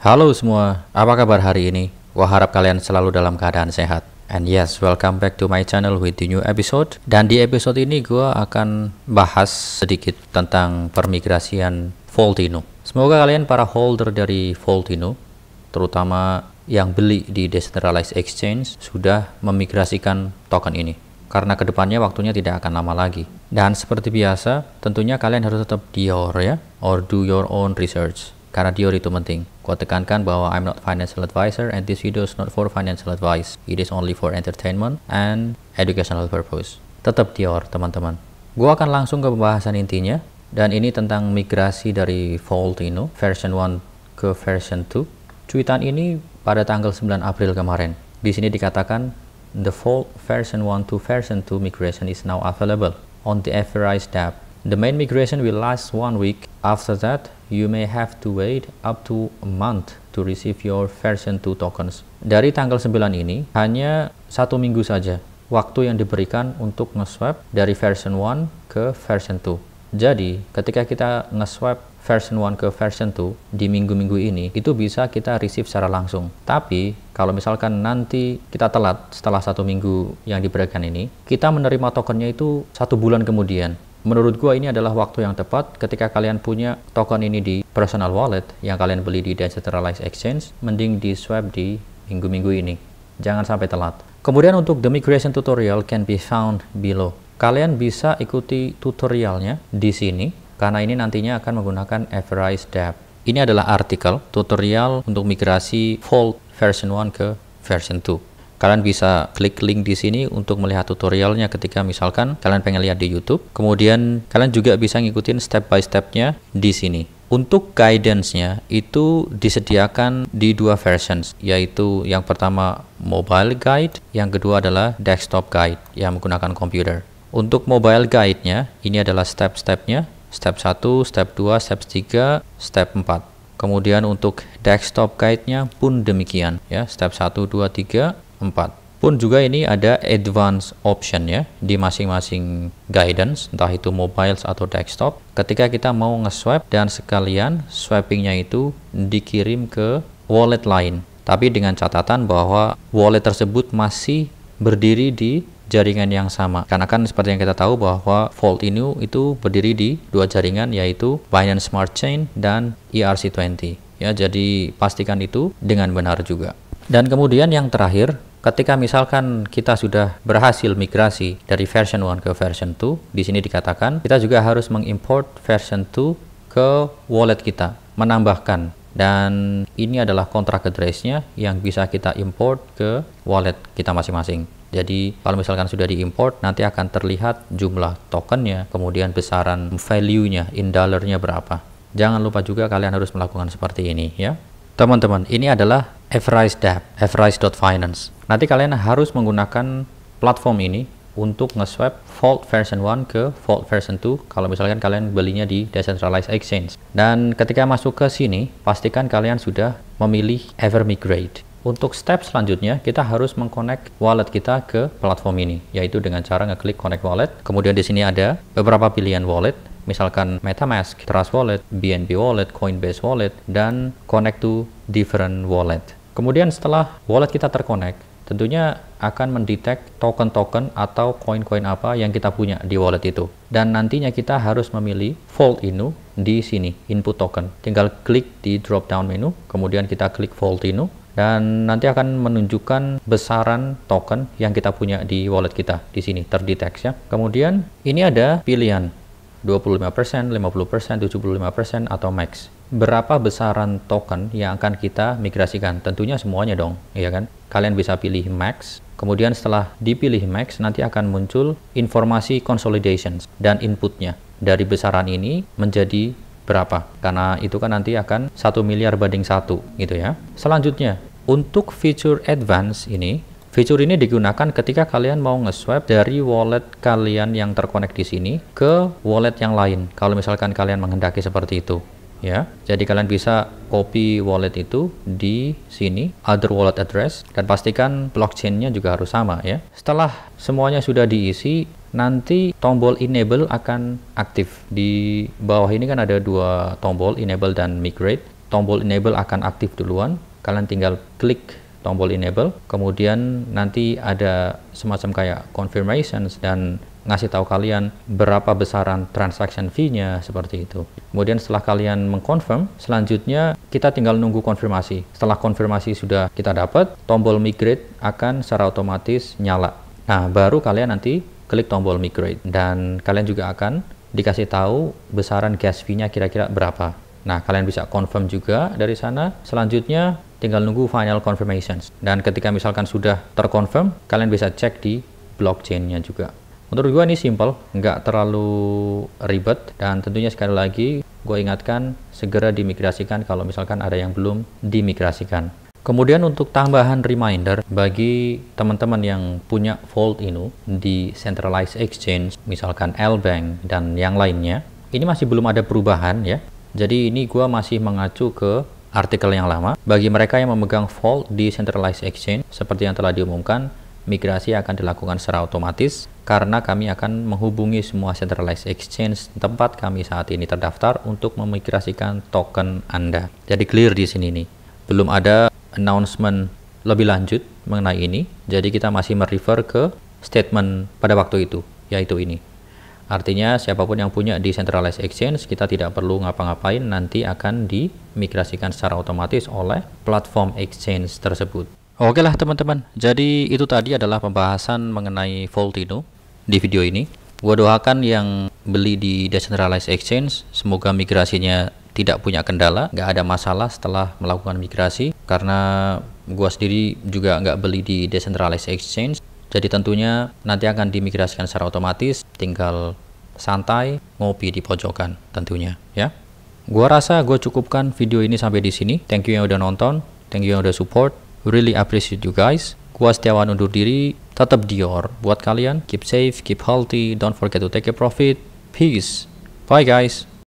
Halo semua, apa kabar hari ini? Gua harap kalian selalu dalam keadaan sehat. And yes, welcome back to my channel with the new episode. Dan di episode ini gua akan bahas sedikit tentang permigrasian Vaultino. Semoga kalian para holder dari Vaultino, terutama yang beli di Decentralized Exchange, sudah memigrasikan token ini. Karena kedepannya waktunya tidak akan lama lagi. Dan seperti biasa, tentunya kalian harus tetap dior ya, or do your own research. Karena dior itu penting. Gua tekankan bahwa I'm not financial advisor and this video is not for financial advice. It is only for entertainment and educational purpose. Tetap dior teman-teman. Gua akan langsung ke pembahasan intinya. Dan ini tentang migrasi dari Vaultino version 1 ke version 2. Cuitan ini pada tanggal 9 April kemarin. Di sini dikatakan the Vault version 1 to version 2 migration is now available on the authorized tab. The main migration will last 1 week. After that, you may have to wait up to a month to receive your version 2 tokens. Dari tanggal 9 ini, hanya 1 minggu saja waktu yang diberikan untuk nge-swap dari version 1 ke version 2. Jadi, ketika kita nge-swap version 1 ke version 2 di minggu-minggu ini, itu bisa kita receive secara langsung. Tapi, kalau misalkan nanti kita telat setelah 1 minggu yang diberikan ini, kita menerima tokennya itu 1 bulan kemudian. Menurut gua ini adalah waktu yang tepat ketika kalian punya token ini di personal wallet yang kalian beli di Decentralized Exchange, mending di swap di minggu-minggu ini. Jangan sampai telat. Kemudian untuk the migration tutorial can be found below. Kalian bisa ikuti tutorialnya di sini karena ini nantinya akan menggunakan authorized dApp. Ini adalah artikel tutorial untuk migrasi Vault version 1 ke version 2. Kalian bisa klik link di sini untuk melihat tutorialnya ketika misalkan kalian pengen lihat di YouTube. Kemudian kalian juga bisa ngikutin step by step-nya di sini. Untuk guidance-nya itu disediakan di 2 versions, yaitu yang pertama mobile guide, yang kedua adalah desktop guide yang menggunakan komputer. Untuk mobile guide-nya ini adalah step-stepnya, step 1, step 2, step 3, step 4. Kemudian untuk desktop guide-nya pun demikian ya, step 1, 2, 3, 4. Pun juga ini ada advance option ya di masing-masing guidance, entah itu mobile atau desktop. Ketika kita mau nge-swap dan sekalian swappingnya itu dikirim ke wallet lain, tapi dengan catatan bahwa wallet tersebut masih berdiri di jaringan yang sama. Karena kan seperti yang kita tahu bahwa Vaultino itu berdiri di 2 jaringan, yaitu Binance Smart Chain dan ERC20 ya, jadi pastikan itu dengan benar juga. Dan kemudian yang terakhir, ketika misalkan kita sudah berhasil migrasi dari version 1 ke version 2, di sini dikatakan kita juga harus mengimport version 2 ke wallet kita, menambahkan. Dan ini adalah contract address-nya yang bisa kita import ke wallet kita masing-masing. Jadi kalau misalkan sudah diimport, nanti akan terlihat jumlah tokennya, kemudian besaran value-nya, in dollar-nya berapa. Jangan lupa juga kalian harus melakukan seperti ini ya. Teman-teman, ini adalah authorized dApp, authorized.finance. Nanti kalian harus menggunakan platform ini untuk nge-swap Vault version 1 ke Vault version 2 kalau misalkan kalian belinya di Decentralized Exchange. Dan ketika masuk ke sini, pastikan kalian sudah memilih Evermigrate. Untuk step selanjutnya, kita harus mengconnect wallet kita ke platform ini, yaitu dengan cara ngeklik connect wallet. Kemudian di sini ada beberapa pilihan wallet, misalkan MetaMask, Trust Wallet, BNB Wallet, Coinbase Wallet, dan connect to different wallet. Kemudian setelah wallet kita terconnect, tentunya akan mendetek token-token atau koin-koin apa yang kita punya di wallet itu. Dan nantinya kita harus memilih Vaultino di sini, input token. Tinggal klik di drop down menu, kemudian kita klik Vaultino, dan nanti akan menunjukkan besaran token yang kita punya di wallet kita di sini terdeteksi ya. Kemudian ini ada pilihan 25%, 50%, 75% atau max. Berapa besaran token yang akan kita migrasikan? Tentunya semuanya dong, ya kan? Kalian bisa pilih max. Kemudian setelah dipilih max, nanti akan muncul informasi consolidations dan inputnya. Dari besaran ini menjadi berapa? Karena itu kan nanti akan 1 miliar banding 1 gitu ya. Selanjutnya, untuk fitur advance ini, fitur ini digunakan ketika kalian mau nge-swap dari wallet kalian yang terkonek di sini ke wallet yang lain. Kalau misalkan kalian menghendaki seperti itu. Ya, jadi kalian bisa copy wallet itu di sini, other wallet address, dan pastikan blockchain-nya juga harus sama ya. Setelah semuanya sudah diisi, nanti tombol enable akan aktif. Di bawah ini kan ada 2 tombol, enable dan migrate. tombol enable akan aktif duluan. Kalian tinggal klik tombol enable, kemudian nanti ada semacam kayak confirmations dan ngasih tahu kalian berapa besaran transaction fee-nya seperti itu. Kemudian setelah kalian mengconfirm, selanjutnya kita tinggal nunggu konfirmasi. Setelah konfirmasi sudah kita dapat, tombol migrate akan secara otomatis nyala. Nah, baru kalian nanti klik tombol migrate dan kalian juga akan dikasih tahu besaran gas fee-nya kira-kira berapa. Nah, kalian bisa confirm juga dari sana. Selanjutnya tinggal nunggu final confirmations. Dan ketika misalkan sudah terconfirm, kalian bisa cek di blockchain-nya juga. Menurut gue ini simple, nggak terlalu ribet, dan tentunya sekali lagi gue ingatkan segera dimigrasikan kalau misalkan ada yang belum dimigrasikan. Kemudian untuk tambahan reminder bagi teman-teman yang punya Vault Inu di centralized exchange, misalkan L-Bank dan yang lainnya, ini masih belum ada perubahan ya. Jadi ini gue masih mengacu ke artikel yang lama. Bagi mereka yang memegang Vault di centralized exchange, seperti yang telah diumumkan, migrasi akan dilakukan secara otomatis karena kami akan menghubungi semua centralized exchange tempat kami saat ini terdaftar untuk memigrasikan token Anda. Jadi clear di sini nih. Belum ada announcement lebih lanjut mengenai ini. Jadi kita masih merefer ke statement pada waktu itu, yaitu ini. Artinya siapapun yang punya di centralized exchange, kita tidak perlu ngapa-ngapain, nanti akan dimigrasikan secara otomatis oleh platform exchange tersebut. Oke lah teman-teman, jadi itu tadi adalah pembahasan mengenai Vault Inu di video ini. Gua doakan yang beli di decentralized exchange, semoga migrasinya tidak punya kendala, nggak ada masalah setelah melakukan migrasi, karena gua sendiri juga nggak beli di decentralized exchange. Jadi tentunya nanti akan dimigrasikan secara otomatis, tinggal santai ngopi di pojokan tentunya ya. Gua rasa gue cukupkan video ini sampai di sini. Thank you yang udah nonton, thank you yang udah support. Really appreciate you guys. Gua Setiawan undur diri, tetap Dior buat kalian. Keep safe, keep healthy, don't forget to take a profit. Peace. Bye guys.